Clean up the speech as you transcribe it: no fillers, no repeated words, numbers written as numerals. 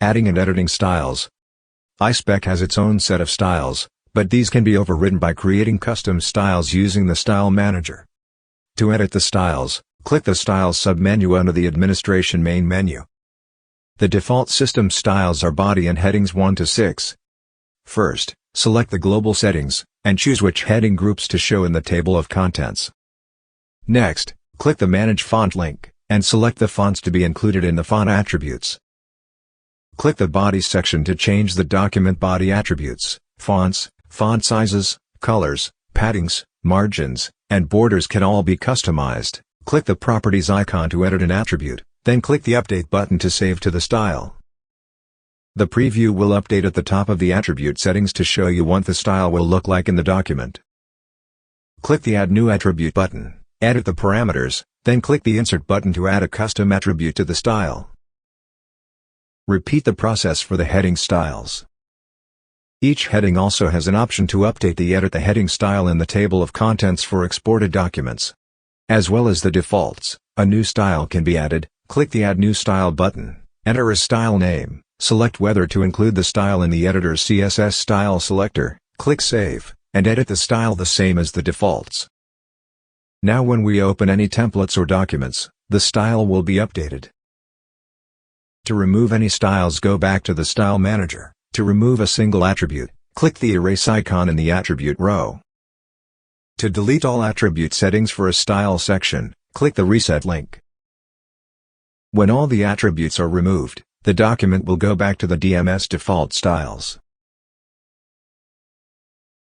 Adding and editing styles. iSpec has its own set of styles, but these can be overridden by creating custom styles using the Style Manager. To edit the styles, click the Styles submenu under the Administration main menu. The default system styles are body and headings 1 to 6. First, select the global settings, and choose which heading groups to show in the table of contents. Next, click the Manage Font link, and select the fonts to be included in the font attributes. Click the Body section to change the document body attributes. Fonts, font sizes, colors, paddings, margins, and borders can all be customized. Click the Properties icon to edit an attribute, then click the Update button to save to the style. The preview will update at the top of the attribute settings to show you what the style will look like in the document. Click the Add New Attribute button, edit the parameters, then click the Insert button to add a custom attribute to the style. Repeat the process for the heading styles. Each heading also has an option to update the Edit the Heading style in the table of contents for exported documents. As well as the defaults, a new style can be added. Click the Add New Style button, enter a style name, select whether to include the style in the editor's CSS style selector, click Save, and edit the style the same as the defaults. Now when we open any templates or documents, the style will be updated. To remove any styles, go back to the Style Manager. To remove a single attribute, click the Erase icon in the attribute row. To delete all attribute settings for a style section, click the Reset link. When all the attributes are removed, the document will go back to the DMS default styles.